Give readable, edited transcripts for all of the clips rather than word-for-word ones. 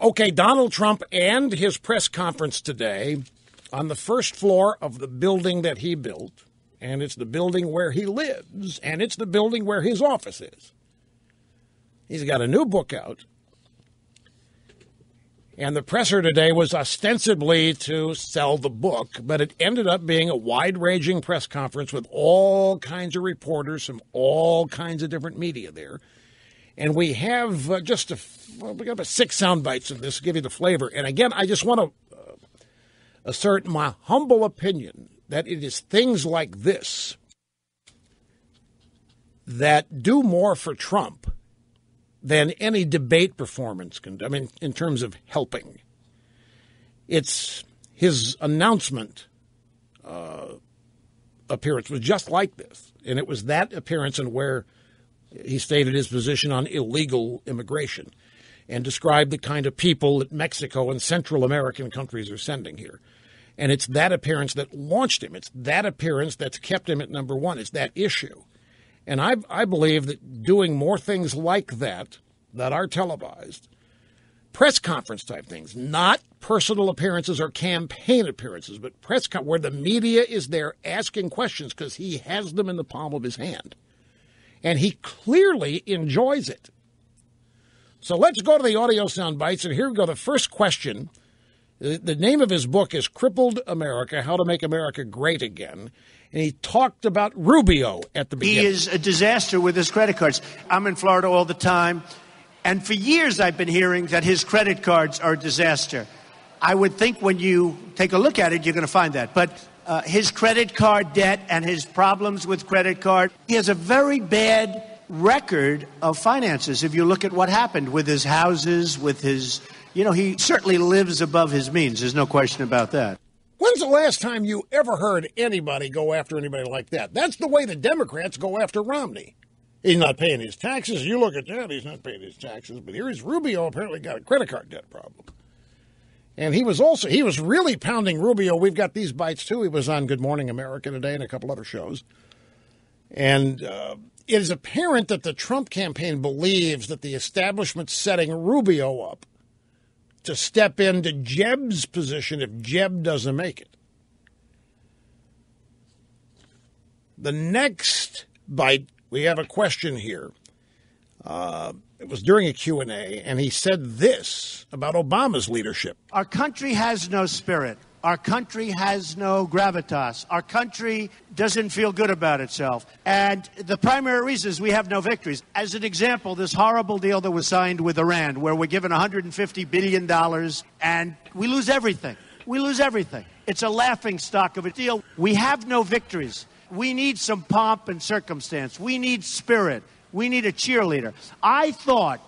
Okay, Donald Trump and his press conference today on the first floor of the building that he built, and it's the building where he lives, and it's the building where his office is. He's got a new book out, and the presser today was ostensibly to sell the book, but it ended up being a wide-ranging press conference with all kinds of reporters from all kinds of different media there. And we have we got about 6 sound bites of this to give you the flavor. And again, I just want to assert my humble opinion that it is things like this that do more for Trump than any debate performance can do. I mean, in terms of helping. It's his announcement appearance was just like this. And it was that appearance and where he stated his position on illegal immigration and described the kind of people that Mexico and Central American countries are sending here. And it's that appearance that launched him. It's that appearance that's kept him at number one. It's that issue. And I believe that doing more things like that are televised, press conference type things, not personal appearances or campaign appearances, but where the media is there asking questions because he has them in the palm of his hand. And he clearly enjoys it. So let's go to the audio sound bites. And here we go. The first question. The name of his book is Crippled America, How to Make America Great Again. And he talked about Rubio at the beginning. He is a disaster with his credit cards. I'm in Florida all the time. And for years I've been hearing that his credit cards are a disaster. I would think when you take a look at it, you're going to find that. But his credit card debt and his problems with credit card, he has a very bad record of finances. If you look at what happened with his houses, with his, he certainly lives above his means. There's no question about that. When's the last time you ever heard anybody go after anybody like that? That's the way the Democrats go after Romney. He's not paying his taxes. You look at that, he's not paying his taxes. But here's Rubio apparently got a credit card debt problem. And he was really pounding Rubio. We've got these bites, too. He was on Good Morning America today and a couple other shows. And it is apparent that the Trump campaign believes that the establishment's setting Rubio up to step into Jeb's position if Jeb doesn't make it. The next bite, we have a question here. It was during a Q&A, and he said this about Obama's leadership. Our country has no spirit. Our country has no gravitas. Our country doesn't feel good about itself. And the primary reason is we have no victories. As an example, this horrible deal that was signed with Iran, where we're given $150 billion, and we lose everything. We lose everything. It's a laughingstock of a deal. We have no victories. We need some pomp and circumstance. We need spirit. We need a cheerleader. I thought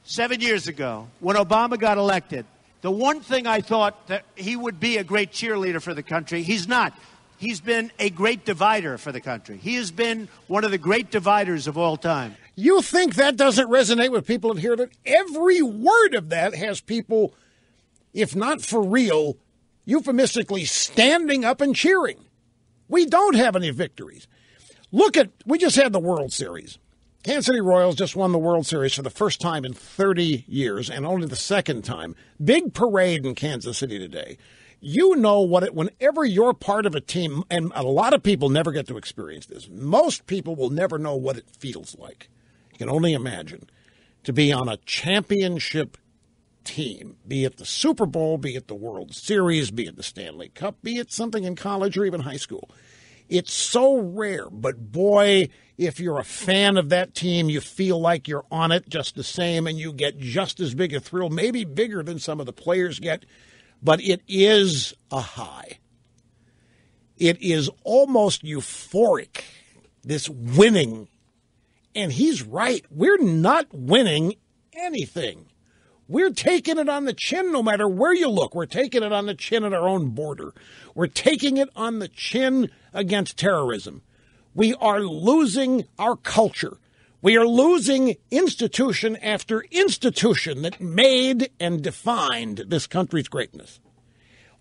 7 years ago, when Obama got elected, the one thing I thought that he would be a great cheerleader for the country, he's not. He's been a great divider for the country. He has been one of the great dividers of all time. You think that doesn't resonate with people in here? That every word of that has people, if not for real, euphemistically standing up and cheering. We don't have any victories. We just had the World Series. Kansas City Royals just won the World Series for the first time in 30 years and only the second time. Big parade in Kansas City today. You know whenever you're part of a team, and a lot of people never get to experience this. Most people will never know what it feels like. You can only imagine to be on a championship team, be it the Super Bowl, be it the World Series, be it the Stanley Cup, be it something in college or even high school. It's so rare, but boy, if you're a fan of that team, you feel like you're on it just the same, and you get just as big a thrill, maybe bigger than some of the players get, but it is a high. It is almost euphoric, this winning. And he's right. We're not winning anything. We're taking it on the chin no matter where you look. We're taking it on the chin at our own border. We're taking it on the chin against terrorism. We are losing our culture. We are losing institution after institution that made and defined this country's greatness.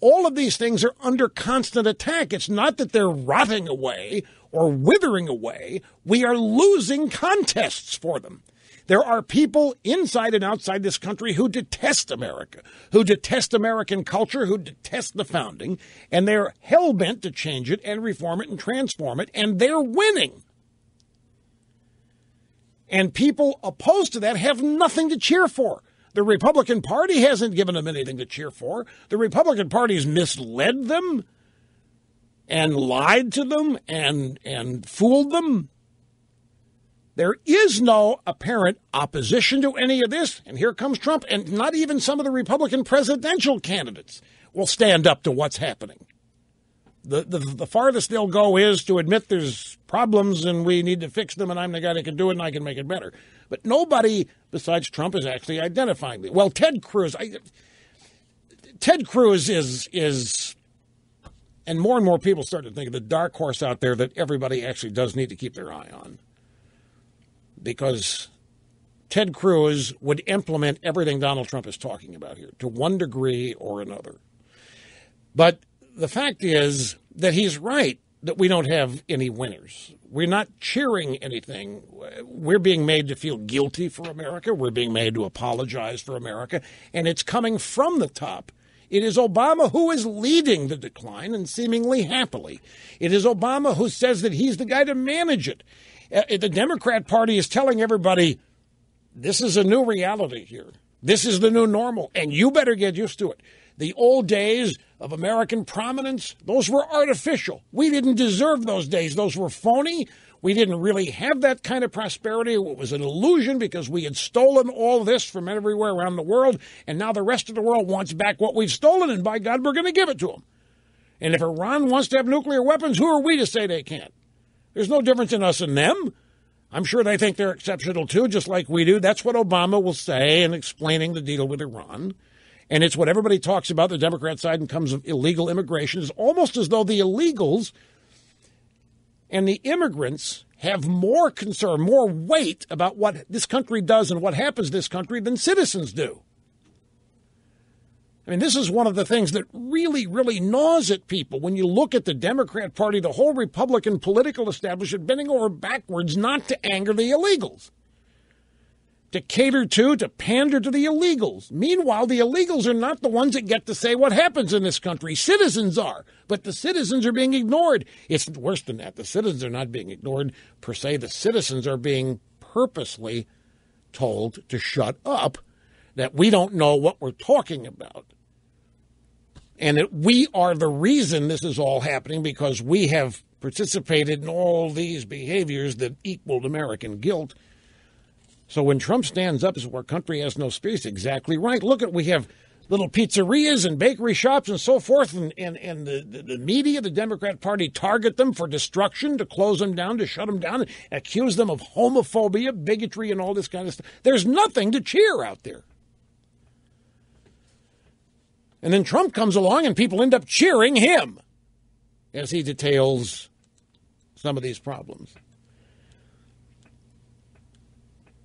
All of these things are under constant attack. It's not that they're rotting away or withering away. We are losing contests for them. There are people inside and outside this country who detest America, who detest American culture, who detest the founding, and they're hell-bent to change it and reform it and transform it, and they're winning. And people opposed to that have nothing to cheer for. The Republican Party hasn't given them anything to cheer for. The Republican Party's misled them and lied to them and fooled them. There is no apparent opposition to any of this, and here comes Trump, and not even some of the Republican presidential candidates will stand up to what's happening. The farthest they'll go is to admit there's problems and we need to fix them, and I'm the guy that can do it and I can make it better. But nobody besides Trump is actually identifying it. Well, Ted Cruz is, and more people start to think of the dark horse out there that everybody actually does need to keep their eye on. Because Ted Cruz would implement everything Donald Trump is talking about here to one degree or another. But the fact is that he's right that we don't have any winners. We're not cheering anything. We're being made to feel guilty for America. We're being made to apologize for America. And it's coming from the top. It is Obama who is leading the decline, and seemingly happily. It is Obama who says that he's the guy to manage it. The Democrat Party is telling everybody, this is a new reality here. This is the new normal, and you better get used to it. The old days of American prominence, those were artificial. We didn't deserve those days. Those were phony. We didn't really have that kind of prosperity. It was an illusion because we had stolen all this from everywhere around the world, and now the rest of the world wants back what we've stolen, and by God, we're going to give it to them. And if Iran wants to have nuclear weapons, who are we to say they can't? There's no difference in us and them. I'm sure they think they're exceptional, too, just like we do. That's what Obama will say in explaining the deal with Iran. And it's what everybody talks about, the Democrat side, in terms of illegal immigration. It's almost as though the illegals and the immigrants have more concern, more weight about what this country does and what happens to this country than citizens do. I mean, this is one of the things that really, really gnaws at people when you look at the Democrat Party, the whole Republican political establishment bending over backwards not to anger the illegals, to cater to pander to the illegals. Meanwhile, the illegals are not the ones that get to say what happens in this country. Citizens are, but the citizens are being ignored. It's worse than that. The citizens are not being ignored per se. The citizens are being purposely told to shut up, that we don't know what we're talking about, and that we are the reason this is all happening because we have participated in all these behaviors that equaled American guilt. So when Trump stands up as our country has no space, exactly right. Look at, we have little pizzerias and bakery shops and so forth, and the media, the Democrat Party, target them for destruction, to close them down, to shut them down, and accuse them of homophobia, bigotry, and all this kind of stuff. There's nothing to cheer out there. And then Trump comes along and people end up cheering him as he details some of these problems.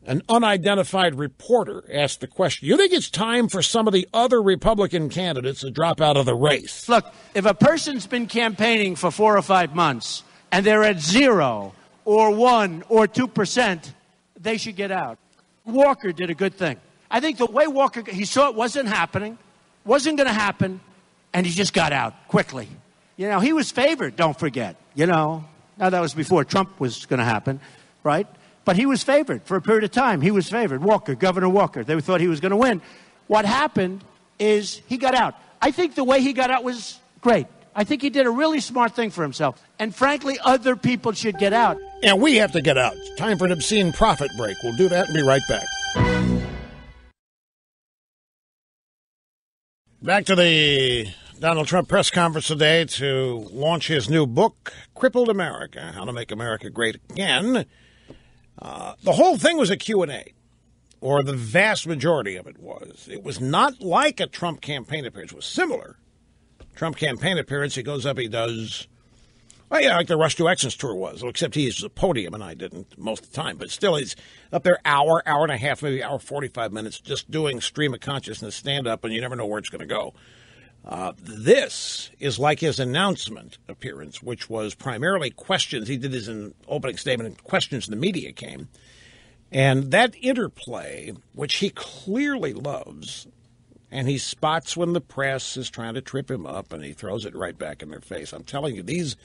An unidentified reporter asked the question, you think it's time for some of the other Republican candidates to drop out of the race? Look, if a person's been campaigning for 4 or 5 months and they're at 0 or 1 or 2%, they should get out. Walker did a good thing. I think the way Walker, he saw it wasn't happening, wasn't going to happen, and he just got out quickly. You know, he was favored, don't forget. You know, now that was before Trump was going to happen, right? But he was favored for a period of time. He was favored. Walker, Governor Walker. They thought he was going to win. What happened is he got out. I think the way he got out was great. I think he did a really smart thing for himself. And frankly, other people should get out. And we have to get out. It's time for an obscene profit break. We'll do that and be right back. Back to the Donald Trump press conference today to launch his new book, Crippled America, How to Make America Great Again. The whole thing was a Q&A, or the vast majority of it was. It was not like a Trump campaign appearance. It was similar. Trump campaign appearance, he goes up, he does, well, yeah, like the Rush to Excellence tour was, except he used the podium and I didn't most of the time. But still, he's up there hour and a half, maybe hour 45 minutes, just doing stream of consciousness, stand up, and you never know where it's going to go. This is like his announcement appearance, which was primarily questions. He did his opening statement and questions from the media came. And that interplay, which he clearly loves, and he spots when the press is trying to trip him up, and he throws it right back in their face. I'm telling you, these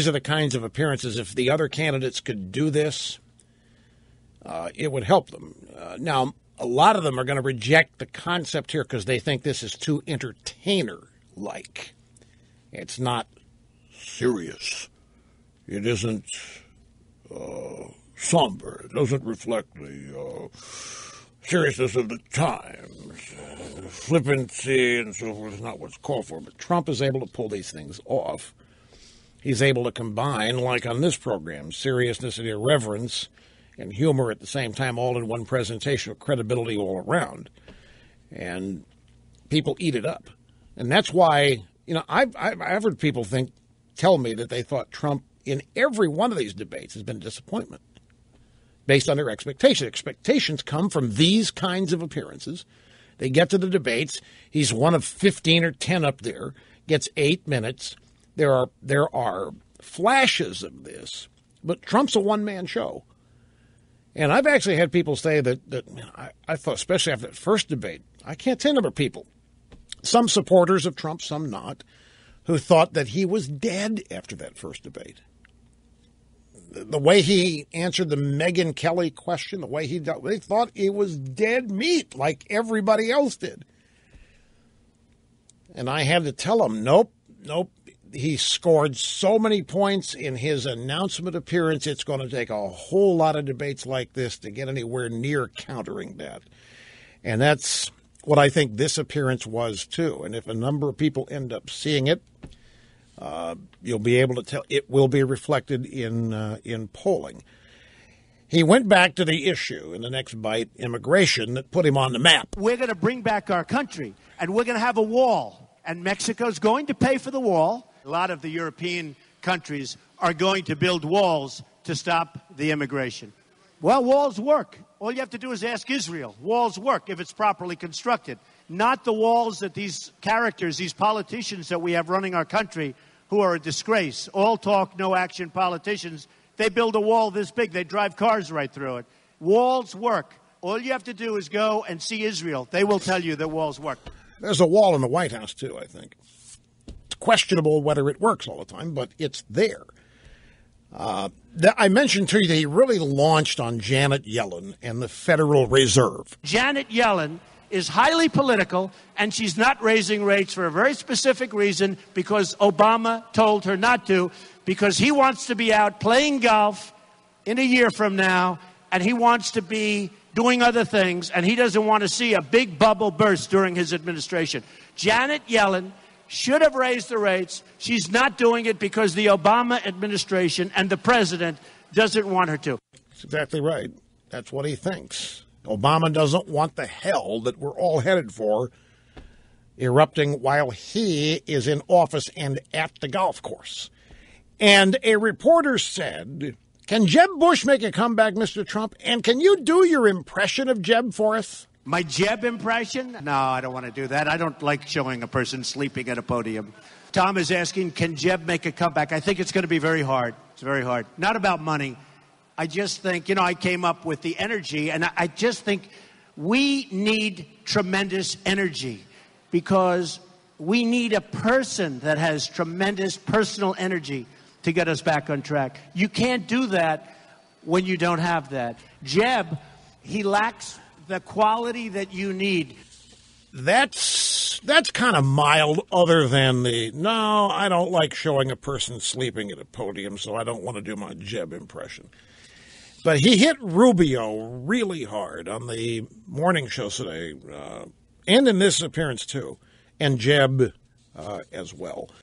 are the kinds of appearances, if the other candidates could do this, it would help them. Now, a lot of them are going to reject the concept here because they think this is too entertainer-like. It's not serious. It isn't somber. It doesn't reflect the seriousness of the times. Flippancy and so forth is not what's called for. But Trump is able to pull these things off. He's able to combine, like on this program, seriousness and irreverence and humor at the same time, all in one presentation of credibility all around. And people eat it up. And that's why, I've heard people tell me that they thought Trump in every one of these debates has been a disappointment based on their expectations. Expectations come from these kinds of appearances. They get to the debates. He's one of 15 or 10 up there, gets 8 minutes. There are flashes of this, but Trump's a one-man show. And I've actually had people say that I thought, especially after that first debate, I can't tell a number of people, some supporters of Trump, some not, who thought that he was dead after that first debate. The way he answered the Megyn Kelly question, the way they thought it was dead meat like everybody else did. And I had to tell them, nope. He scored so many points in his announcement appearance, it's going to take a whole lot of debates like this to get anywhere near countering that. And that's what I think this appearance was, too. And if a number of people end up seeing it, you'll be able to tell. It will be reflected in polling. He went back to the issue in the next bite, immigration, that put him on the map. We're going to bring back our country, and we're going to have a wall. And Mexico's going to pay for the wall. A lot of the European countries are going to build walls to stop the immigration. Well, walls work. All you have to do is ask Israel. Walls work if it's properly constructed. Not the walls that these characters, these politicians that we have running our country, who are a disgrace, all talk, no action politicians. They build a wall this big. They drive cars right through it. Walls work. All you have to do is go and see Israel. They will tell you that walls work. There's a wall in the White House, too, I think. It's questionable whether it works all the time, but it's there. I mentioned to you that he really launched on Janet Yellen and the Federal Reserve. Janet Yellen is highly political, and she's not raising rates for a very specific reason, because Obama told her not to, because he wants to be out playing golf in a year from now, and he wants to be doing other things, and he doesn't want to see a big bubble burst during his administration. Janet Yellen should have raised the rates. She's not doing it because the Obama administration and the president doesn't want her to. That's exactly right. That's what he thinks. Obama doesn't want the hell that we're all headed for erupting while he is in office and at the golf course. And a reporter said, "Can Jeb Bush make a comeback, Mr. Trump? And can you do your impression of Jeb for us?" My Jeb impression? No, I don't want to do that. I don't like showing a person sleeping at a podium. Tom is asking, can Jeb make a comeback? I think it's going to be very hard. It's very hard. Not about money. I just think, I came up with the energy, and I just think we need tremendous energy, because we need a person that has tremendous personal energy to get us back on track. You can't do that when you don't have that. Jeb, he lacks the quality that you need. That's kind of mild, other than no, I don't like showing a person sleeping at a podium, so I don't want to do my Jeb impression. But he hit Rubio really hard on the morning show today, and in this appearance too, and Jeb as well.